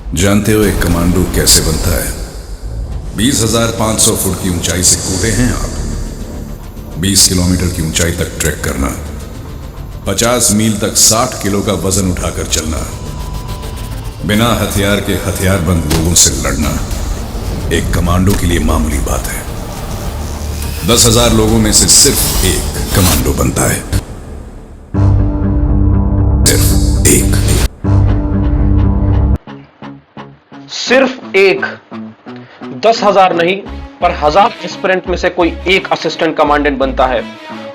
जानते हो एक कमांडो कैसे बनता है? 20,500 फुट की ऊंचाई से कूदे हैं आप। 20 किलोमीटर की ऊंचाई तक ट्रैक करना, 50 मील तक 60 किलो का वजन उठाकर चलना, बिना हथियार के हथियारबंद लोगों से लड़ना एक कमांडो के लिए मामूली बात है। 10,000 लोगों में से सिर्फ एक कमांडो बनता है। सिर्फ एक। सिर्फ एक। 10,000 नहीं, पर 1,000 एस्पिरेंट में से कोई एक असिस्टेंट कमांडेंट बनता है।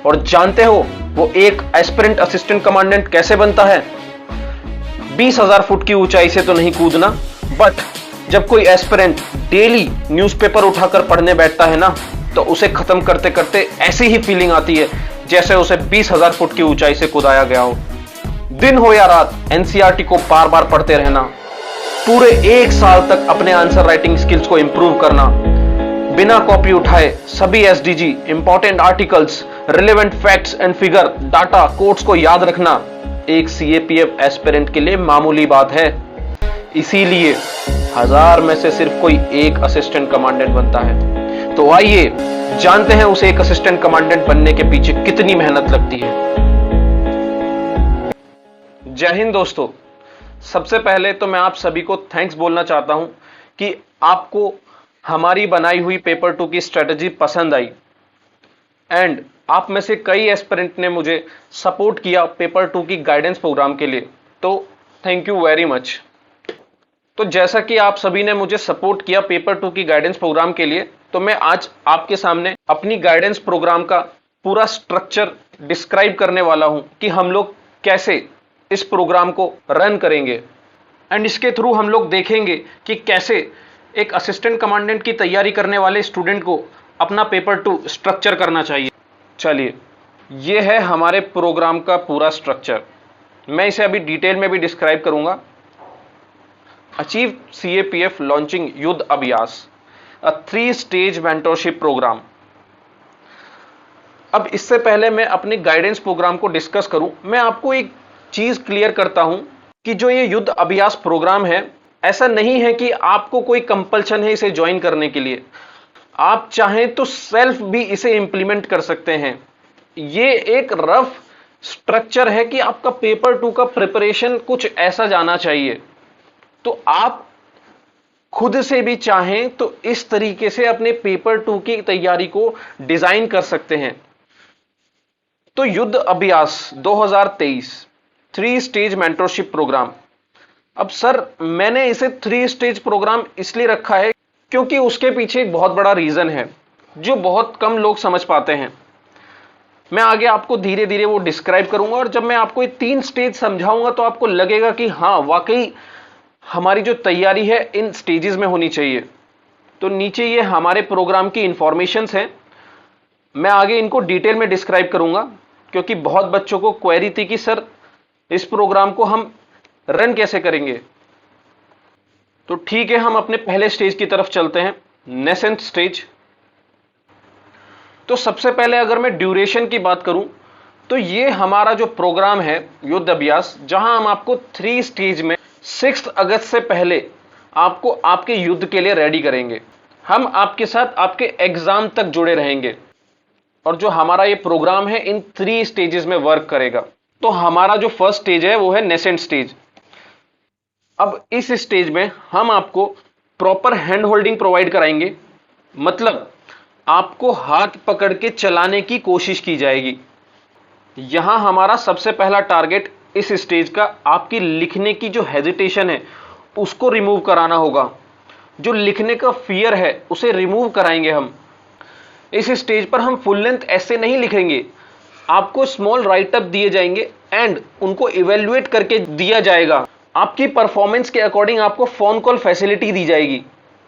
और जानते हो वो एक एस्पिरेंट असिस्टेंट कमांडेंट कैसे बनता है? 20,000 फुट की ऊंचाई से तो नहीं कूदना, बट जब कोई एस्पिरेंट डेली न्यूज़पेपर उठाकर पढ़ने बैठता है ना, तो उसे खत्म करते करते ऐसी ही फीलिंग आती है जैसे उसे 20,000 फुट की ऊंचाई से कूदाया गया हो। दिन हो या रात एनसीईआरटी को बार बार पढ़ते रहना, पूरे 1 साल तक अपने आंसर राइटिंग स्किल्स को इंप्रूव करना, बिना कॉपी उठाए सभी SDG, important articles, relevant facts and figure, data, codes को याद रखना एक सीएपीएफ एस्पिरेंट के लिए मामूली बात है। इसीलिए 1,000 में से सिर्फ कोई एक असिस्टेंट कमांडेंट बनता है। तो आइए जानते हैं उसे एक असिस्टेंट कमांडेंट बनने के पीछे कितनी मेहनत लगती है। जय हिंद दोस्तों। सबसे पहले तो मैं आप सभी को थैंक्स बोलना चाहता हूं कि आपको हमारी बनाई हुई पेपर 2 की स्ट्रेटजी पसंद आई एंड आप में से कई एस्पिरेंट ने मुझे सपोर्ट किया पेपर 2 की गाइडेंस प्रोग्राम के लिए, तो थैंक यू वेरी मच। तो जैसा कि आप सभी ने मुझे सपोर्ट किया पेपर 2 की गाइडेंस प्रोग्राम के लिए, तो मैं आज आपके सामने अपनी गाइडेंस प्रोग्राम का पूरा स्ट्रक्चर डिस्क्राइब करने वाला हूं कि हम लोग कैसे इस प्रोग्राम को रन करेंगे एंड इसके थ्रू हम लोग देखेंगे कि कैसे एक असिस्टेंट कमांडेंट की तैयारी करने वाले स्टूडेंट को अपना पेपर 2 स्ट्रक्चर करना चाहिए। चलिए, ये है हमारे प्रोग्राम का पूरा स्ट्रक्चर। मैं इसे अभी डिटेल में भी डिस्क्राइब करूंगा। अचीव सीएपीएफ लॉन्चिंग युद्ध अभ्यास, अ 3 स्टेज मेंटरशिप प्रोग्राम। अब इससे पहले मैं अपने गाइडेंस प्रोग्राम को डिस्कस करूं, मैं आपको एक चीज क्लियर करता हूं कि जो ये युद्ध अभ्यास प्रोग्राम है, ऐसा नहीं है कि आपको कोई कंपल्शन है इसे ज्वाइन करने के लिए। आप चाहें तो सेल्फ भी इसे इंप्लीमेंट कर सकते हैं। ये एक रफ स्ट्रक्चर है कि आपका पेपर 2 का प्रिपरेशन कुछ ऐसा जाना चाहिए। तो आप खुद से भी चाहें तो इस तरीके से अपने पेपर 2 की तैयारी को डिजाइन कर सकते हैं। तो युद्ध अभ्यास 2023 3 स्टेज मेंटरशिप प्रोग्राम। अब सर, मैंने इसे 3 स्टेज प्रोग्राम इसलिए रखा है क्योंकि उसके पीछे एक बहुत बड़ा रीजन है जो बहुत कम लोग समझ पाते हैं। मैं आगे आपको धीरे धीरे वो डिस्क्राइब करूंगा और जब मैं आपको ये 3 स्टेज समझाऊंगा तो आपको लगेगा कि हाँ, वाकई हमारी जो तैयारी है इन स्टेजेस में होनी चाहिए। तो नीचे ये हमारे प्रोग्राम की इंफॉर्मेशंस हैं, मैं आगे इनको डिटेल में डिस्क्राइब करूंगा क्योंकि बहुत बच्चों को क्वेरी थी कि सर इस प्रोग्राम को हम रन कैसे करेंगे। तो ठीक है, हम अपने पहले स्टेज की तरफ चलते हैं, नेसेंट स्टेज। तो सबसे पहले अगर मैं ड्यूरेशन की बात करूं तो ये हमारा जो प्रोग्राम है युद्ध अभ्यास, जहां हम आपको 3 स्टेज में 6 अगस्त से पहले आपको आपके युद्ध के लिए रेडी करेंगे। हम आपके साथ आपके एग्जाम तक जुड़े रहेंगे और जो हमारा ये प्रोग्राम है इन 3 स्टेजेस में वर्क करेगा। तो हमारा जो फर्स्ट स्टेज है वो है नेसेंट स्टेज। अब इस स्टेज में हम आपको प्रॉपर हैंड होल्डिंग प्रोवाइड कराएंगे, मतलब आपको हाथ पकड़ के चलाने की कोशिश की जाएगी। यहां हमारा सबसे पहला टारगेट इस स्टेज का आपकी लिखने की जो हेजिटेशन है उसको रिमूव कराना होगा। जो लिखने का फियर है उसे रिमूव कराएंगे हम। इस स्टेज पर हम फुल लेंथ ऐसे नहीं लिखेंगे, आपको स्मॉल राइटअप दिए जाएंगे एंड उनको इवेल्युएट करके दिया जाएगा। आपकी परफॉर्मेंस के अकॉर्डिंग आपको फोन कॉल फैसिलिटी दी जाएगी,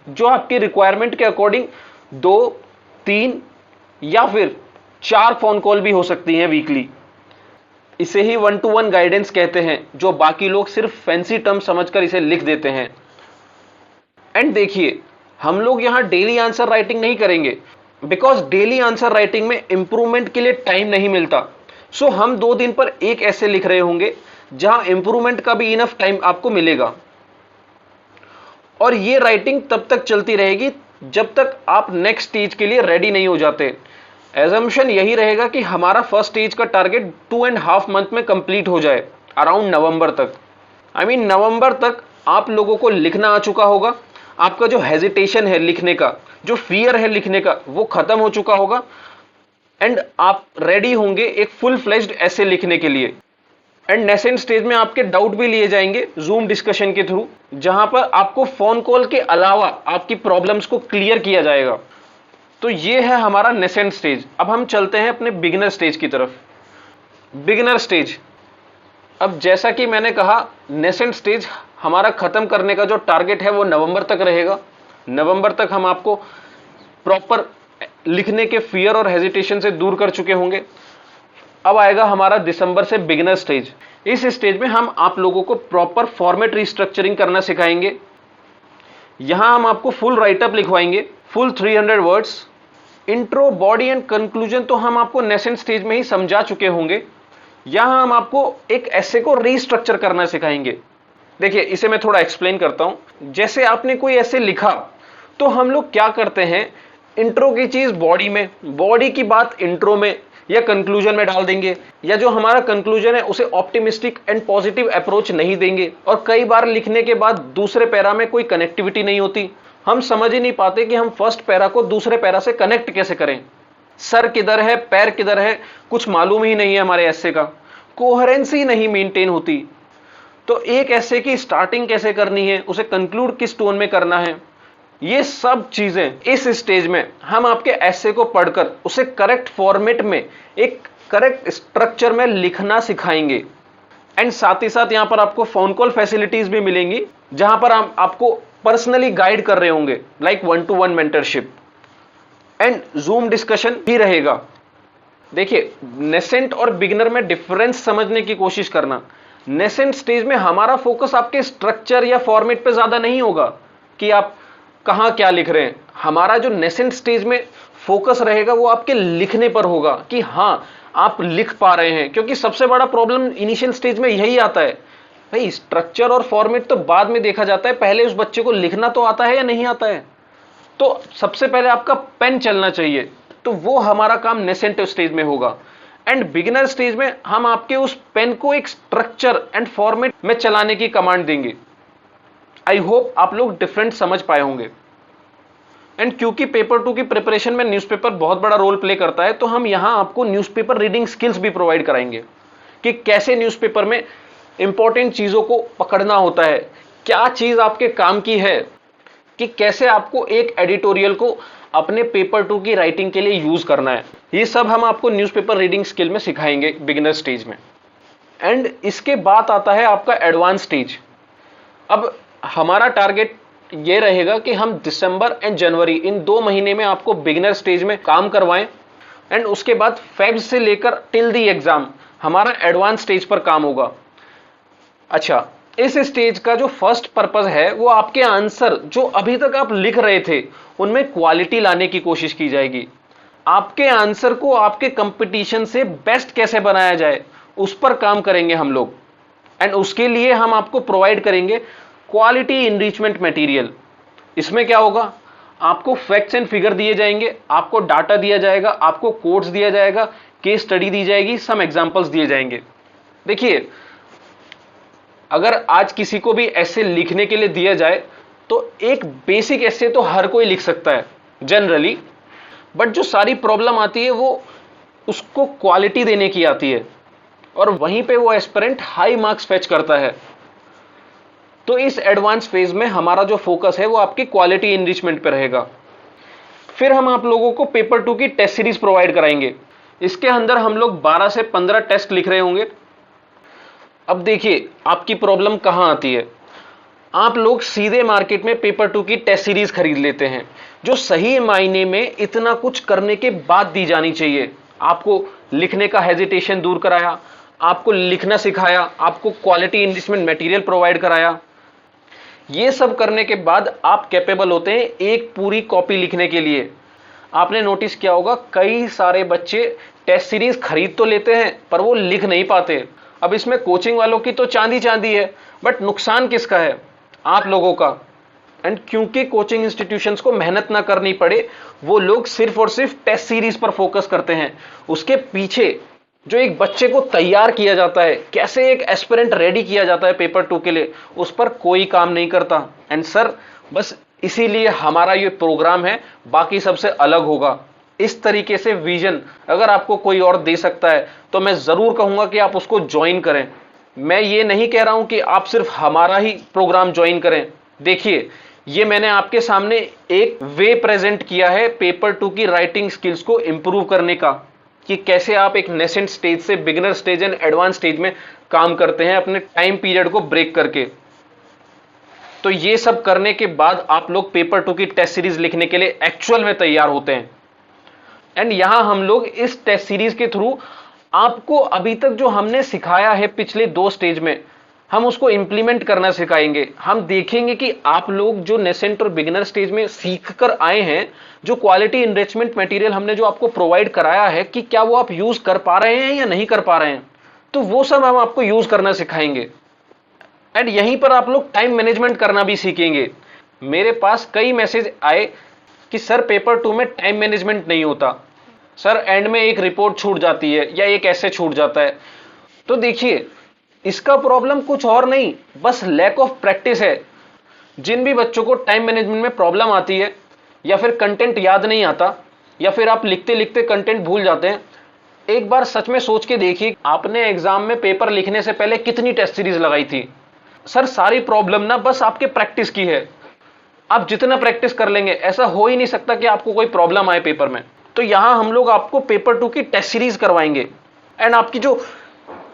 जो आपकी रिक्वायरमेंट के अकॉर्डिंग 2, 3 या फिर 4 फोन कॉल भी हो सकती हैं वीकली। इसे ही 1-to-1 गाइडेंस कहते हैं, जो बाकी लोग सिर्फ फैंसी टर्म समझकर इसे लिख देते हैं। एंड देखिए, हम लोग यहां डेली आंसर राइटिंग नहीं करेंगे बिकॉज डेली आंसर राइटिंग में इंप्रूवमेंट के लिए टाइम नहीं मिलता। सो हम 2 दिन पर एक ऐसे लिख रहे होंगे जहां इंप्रूवमेंट का भी इनफ टाइम आपको मिलेगा। और ये राइटिंग तब तक चलती रहेगी जब तक आप नेक्स्ट स्टेज के लिए रेडी नहीं हो जाते। एजम्पशन यही रहेगा कि हमारा फर्स्ट स्टेज का टारगेट 2.5 मंथ में कंप्लीट हो जाए, अराउंड नवंबर तक। नवंबर तक आप लोगों को लिखना आ चुका होगा, आपका जो हेजिटेशन है लिखने का, जो फियर है लिखने का, वो खत्म हो चुका होगा एंड आप रेडी होंगे एक फुल फ्लेज्ड ऐसे लिखने के लिए। एंड नेसेंट स्टेज में आपके डाउट भी लिए जाएंगे जूम डिस्कशन के थ्रू, जहां पर आपको फोन कॉल के अलावा आपकी प्रॉब्लम्स को क्लियर किया जाएगा। तो ये है हमारा नेसेंट स्टेज। अब हम चलते हैं अपने बिगिनर स्टेज की तरफ। बिगिनर स्टेज, अब जैसा कि मैंने कहा, नेसेंट स्टेज हमारा खत्म करने का जो टारगेट है वो नवंबर तक रहेगा। नवंबर तक हम आपको प्रॉपर लिखने के फियर और हेजिटेशन से दूर कर चुके होंगे। अब आएगा हमारा दिसंबर से बिगिनर स्टेज। इस स्टेज में हम आप लोगों को प्रॉपर फॉर्मेट रिस्ट्रक्चरिंग करना सिखाएंगे। यहां हम आपको फुल राइटअप लिखवाएंगे, full 300 words. Intro, body and conclusion तो हम आपको नेसेंट स्टेज में ही समझा चुके होंगे। यहां हम आपको एक ऐसे को रीस्ट्रक्चर करना सिखाएंगे। देखिए, इसे मैं थोड़ा एक्सप्लेन करता हूं। जैसे आपने कोई ऐसे लिखा, तो हम लोग क्या करते हैं, इंट्रो की चीज बॉडी में, बॉडी की बात इंट्रो में या कंक्लूजन में डाल देंगे, या जो हमारा कंक्लूजन है उसे ऑप्टिमिस्टिक एंड पॉजिटिव अप्रोच नहीं देंगे। और कई बार लिखने के बाद दूसरे पैरा में कोई कनेक्टिविटी नहीं होती, हम समझ ही नहीं पाते कि हम फर्स्ट पैरा को दूसरे पैरा से कनेक्ट कैसे करें। सर किधर है, पैर किधर है, कुछ मालूम ही नहीं है हमारे ऐसे का, कोहेरेंसी नहीं मेंटेन होती। तो एक ऐसे की स्टार्टिंग कैसे करनी है, उसे कंक्लूड किस टोन में करना है, ये सब चीजें इस स्टेज में हम आपके ऐसे को पढ़कर उसे करेक्ट फॉर्मेट में, एक करेक्ट स्ट्रक्चर में लिखना सिखाएंगे। एंड साथ ही साथ यहां पर आपको फोन कॉल फैसिलिटीज भी मिलेंगी, जहां पर हम आपको पर्सनली गाइड कर रहे होंगे, like 1-to-1 mentorship. And zoom discussion भी रहेगा। देखिए, नेसेंट और बिगिनर में डिफरेंस समझने की कोशिश करना। नेसेंट स्टेज में हमारा फोकस आपके स्ट्रक्चर या फॉर्मेट पे ज्यादा नहीं होगा कि आप कहां क्या लिख रहे हैं। हमारा जो नेसेंट स्टेज में फोकस रहेगा वो आपके लिखने पर होगा कि हां आप लिख पा रहे हैं। क्योंकि सबसे बड़ा प्रॉब्लम इनिशियल स्टेज में यही आता है, भाई स्ट्रक्चर और फॉर्मेट तो बाद में देखा जाता है, पहले उस बच्चे को लिखना तो आता है या नहीं आता है। तो सबसे पहले आपका पेन चलना चाहिए, तो वो हमारा काम नेसेंट स्टेज में होगा। एंड बिगिनर स्टेज में हम आपके उस पेन को एक स्ट्रक्चर एंड फॉर्मेट में चलाने की कमांड देंगे। आई होप आप लोग डिफरेंट समझ पाए होंगे। एंड क्योंकि पेपर 2 की प्रिपरेशन में न्यूज़पेपर बहुत बड़ा रोल प्ले करता है, तो हम यहां आपको न्यूज़पेपर रीडिंग स्किल्स भी प्रोवाइड कराएंगे कि कैसे न्यूज़पेपर में इंपॉर्टेंट चीजों को पकड़ना होता है, क्या चीज आपके काम की है, कि कैसे आपको एक एडिटोरियल को अपने पेपर 2 की राइटिंग के लिए यूज करना है। ये सब हम आपको न्यूज़पेपर रीडिंग स्किल में सिखाएंगे बिगिनर स्टेज में। एंड इसके बाद आता है आपका एडवांस स्टेज। अब हमारा टारगेट ये रहेगा कि हम दिसंबर एंड जनवरी इन 2 महीने में आपको बिगिनर स्टेज में काम करवाएं। एंड उसके बाद फेब से लेकर टिल दी एग्जाम हमारा एडवांस स्टेज पर काम होगा। अच्छा, इस स्टेज का जो फर्स्ट पर्पस है वो आपके आंसर जो अभी तक आप लिख रहे थे उनमें क्वालिटी लाने की कोशिश की जाएगी। आपके आंसर को आपके कंपटीशन से बेस्ट कैसे बनाया जाए उस पर काम करेंगे हम लोग। एंड उसके लिए हम आपको प्रोवाइड करेंगे क्वालिटी इनरिचमेंट मटेरियल। इसमें क्या होगा, आपको फैक्ट्स एंड फिगर दिए जाएंगे, आपको डाटा दिया जाएगा, आपको कोड्स दिया जाएगा, केस स्टडी दी जाएगी, सम एग्जांपल्स दिए जाएंगे। देखिए, अगर आज किसी को भी ऐसे लिखने के लिए दिया जाए तो एक बेसिक ऐसे तो हर कोई लिख सकता है जनरली, बट जो सारी प्रॉब्लम आती है वो उसको क्वालिटी देने की आती है, और वहीं पे वो एस्पिरेंट हाई मार्क्स फेच करता है। तो इस एडवांस फेज में हमारा जो फोकस है वो आपकी क्वालिटी इनरिचमेंट पे रहेगा। फिर हम आप लोगों को पेपर 2 की टेस्ट सीरीज प्रोवाइड कराएंगे। इसके अंदर हम लोग 12 से 15 टेस्ट लिख रहे होंगे। अब देखिए, आपकी प्रॉब्लम कहां आती है, आप लोग सीधे मार्केट में पेपर 2 की टेस्ट सीरीज खरीद लेते हैं जो सही मायने में इतना कुछ करने के बाद दी जानी चाहिए। आपको लिखने का हेजिटेशन दूर कराया, आपको लिखना सिखाया, आपको क्वालिटी इनरिचमेंट मटेरियल प्रोवाइड कराया। ये सब करने के बाद आप कैपेबल होते हैं एक पूरी कॉपी लिखने के लिए। आपने नोटिस किया होगा कई सारे बच्चे टेस्ट सीरीज खरीद तो लेते हैं पर वो लिख नहीं पाते। अब इसमें कोचिंग वालों की तो चांदी चांदी है, बट नुकसान किसका है, आप लोगों का। एंड क्योंकि कोचिंग इंस्टीट्यूशंस को मेहनत ना करनी पड़े, वो लोग सिर्फ और सिर्फ टेस्ट सीरीज पर फोकस करते हैं। उसके पीछे जो एक बच्चे को तैयार किया जाता है, कैसे एक एस्पिरेंट रेडी किया जाता है पेपर 2 के लिए, उस पर कोई काम नहीं करता। एंड सर, बस इसीलिए हमारा ये प्रोग्राम है, बाकी सबसे अलग होगा। इस तरीके से विजन अगर आपको कोई और दे सकता है तो मैं जरूर कहूंगा कि आप उसको ज्वाइन करें। मैं ये नहीं कह रहा हूं कि आप सिर्फ हमारा ही प्रोग्राम ज्वाइन करें। देखिए, ये मैंने आपके सामने एक वे प्रेजेंट किया है पेपर 2 की राइटिंग स्किल्स को इंप्रूव करने का, कि कैसे आप एक नेसेंट स्टेज से beginner stage and advance stage में काम करते हैं अपने टाइम पीरियड को ब्रेक करके। तो ये सब करने के बाद आप लोग पेपर 2 की टेस्ट सीरीज लिखने के लिए एक्चुअल में तैयार होते हैं। एंड यहां हम लोग इस टेस्ट सीरीज के थ्रू आपको अभी तक जो हमने सिखाया है पिछले 2 स्टेज में, हम उसको इंप्लीमेंट करना सिखाएंगे। हम देखेंगे कि आप लोग जो नेसेंट और बिगिनर स्टेज में सीख कर आए हैं, जो क्वालिटी इनरिचमेंट मटेरियल हमने जो आपको प्रोवाइड कराया है, कि क्या वो आप यूज कर पा रहे हैं या नहीं कर पा रहे हैं। तो वो सब हम आपको यूज करना सिखाएंगे। एंड यहीं पर आप लोग टाइम मैनेजमेंट करना भी सीखेंगे। मेरे पास कई मैसेज आए कि सर पेपर 2 में टाइम मैनेजमेंट नहीं होता, सर एंड में एक रिपोर्ट छूट जाती है या एक ऐसे छूट जाता है। तो देखिए, इसका प्रॉब्लम कुछ और नहीं, बस लैक ऑफ प्रैक्टिस है। जिन भी बच्चों को टाइम मैनेजमेंट में प्रॉब्लम आती है, या फिर कंटेंट याद नहीं आता, या फिर आप लिखते लिखते कंटेंट भूल जाते हैं, एक बार सच में सोच के देखिए, आपने एग्जाम में पेपर लिखने से पहले कितनी टेस्ट सीरीज लगाई थी। सर, सारी प्रॉब्लम ना बस आपके प्रैक्टिस की है। आप जितना प्रैक्टिस कर लेंगे, ऐसा हो ही नहीं सकता कि आपको कोई प्रॉब्लम आए पेपर में। तो यहां हम लोग आपको पेपर 2 की टेस्ट सीरीज करवाएंगे, एंड आपकी जो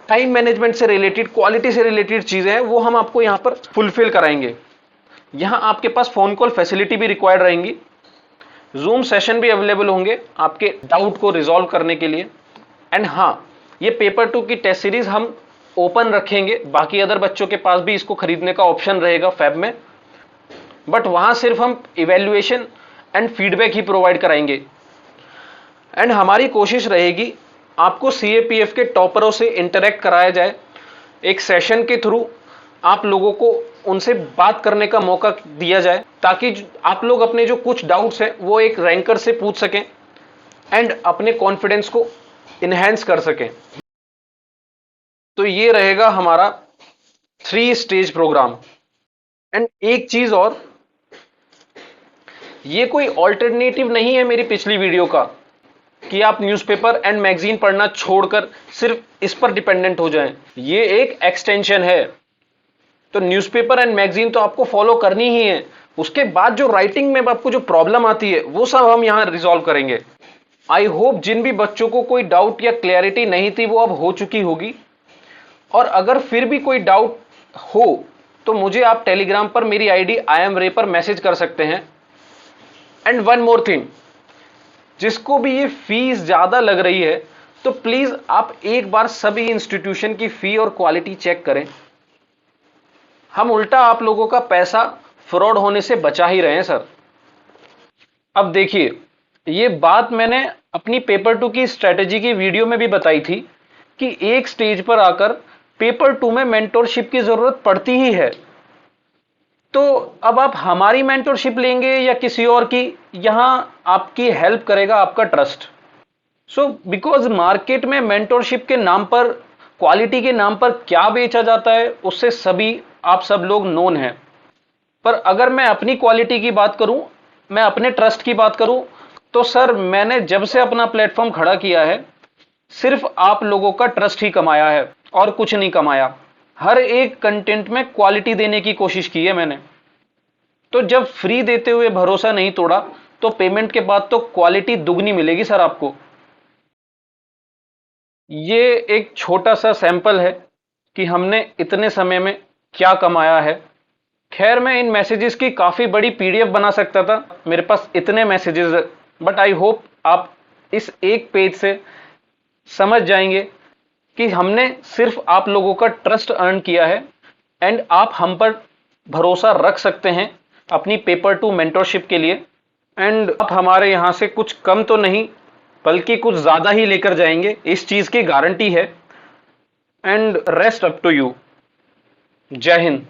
टाइम मैनेजमेंट से रिलेटेड, क्वालिटी से रिलेटेड चीजें हैं, वो हम आपको यहां पर फुलफिल कराएंगे। यहां आपके पास फोन कॉल फैसिलिटी भी रिक्वायर्ड रहेंगी, जूम सेशन भी अवेलेबल होंगे आपके डाउट को रिजॉल्व करने के लिए। एंड हाँ, ये पेपर 2 की टेस्ट सीरीज हम ओपन रखेंगे, बाकी अदर बच्चों के पास भी इसको खरीदने का ऑप्शन रहेगा फैब में, बट वहां सिर्फ हम evaluation and feedback he provide कराएंगे। एंड हमारी कोशिश रहेगी आपको सीएपीएफ के टॉपरों से इंटरेक्ट कराया जाए, एक सेशन के थ्रू आप लोगों को उनसे बात करने का मौका दिया जाए, ताकि आप लोग अपने जो कुछ डाउट्स हैं वो एक रैंकर से पूछ सकें एंड अपने कॉन्फिडेंस को इनहेंस कर सकें। तो ये रहेगा हमारा 3 स्टेज प्रोग्राम। एंड एक चीज और, ये कोई ऑल्टरनेटिव नहीं है मेरी पिछली वीडियो का कि आप न्यूज़पेपर एंड मैगजीन पढ़ना छोड़कर सिर्फ इस पर डिपेंडेंट हो जाएं। ये एक एक्सटेंशन है। तो न्यूज़पेपर एंड मैगजीन तो आपको फॉलो करनी ही है, उसके बाद जो राइटिंग में आपको जो प्रॉब्लम आती है वो सब हम यहां रिजॉल्व करेंगे। आई होप जिन भी बच्चों को कोई डाउट या क्लैरिटी नहीं थी वो अब हो चुकी होगी, और अगर फिर भी कोई डाउट हो तो मुझे आप टेलीग्राम पर मेरी आईडी IMRay पर मैसेज कर सकते हैं। एंड वन मोर थिंग, जिसको भी ये फीस ज्यादा लग रही है, तो प्लीज आप एक बार सभी इंस्टीट्यूशन की फी और क्वालिटी चेक करें। हम उल्टा आप लोगों का पैसा फ्रॉड होने से बचा ही रहे हैं सर। अब देखिए, ये बात मैंने अपनी पेपर 2 की स्ट्रेटेजी की वीडियो में भी बताई थी कि एक स्टेज पर आकर पेपर 2 में मेंटोरशिप की जरूरत पड़ती ही है। तो अब आप हमारी मेंटोरशिप लेंगे या किसी और की, यहां आपकी हेल्प करेगा आपका ट्रस्ट। सो बिकॉज मार्केट में मेंटोरशिप के नाम पर, क्वालिटी के नाम पर क्या बेचा जाता है उससे सभी आप सब लोग नोन हैं। पर अगर मैं अपनी क्वालिटी की बात करूं, मैं अपने ट्रस्ट की बात करूं, तो सर मैंने जब से अपना प्लेटफॉर्म खड़ा किया है सिर्फ आप लोगों का ट्रस्ट ही कमाया है और कुछ नहीं कमाया। हर एक कंटेंट में क्वालिटी देने की कोशिश की है मैंने। तो जब फ्री देते हुए भरोसा नहीं तोड़ा, तो पेमेंट के बाद तो क्वालिटी दुगनी मिलेगी सर आपको। ये एक छोटा सा सैंपल है कि हमने इतने समय में क्या कमाया है। खैर, मैं इन मैसेजेस की काफी बड़ी पीडीएफ बना सकता था, मेरे पास इतने मैसेजेस, बट आई होप आप इस एक पेज से समझ जाएंगे कि हमने सिर्फ आप लोगों का ट्रस्ट अर्न किया है, एंड आप हम पर भरोसा रख सकते हैं अपनी पेपर 2 मेंटरशिप के लिए। एंड आप हमारे यहां से कुछ कम तो नहीं बल्कि कुछ ज्यादा ही लेकर जाएंगे, इस चीज की गारंटी है। And rest up to you. जय हिंद।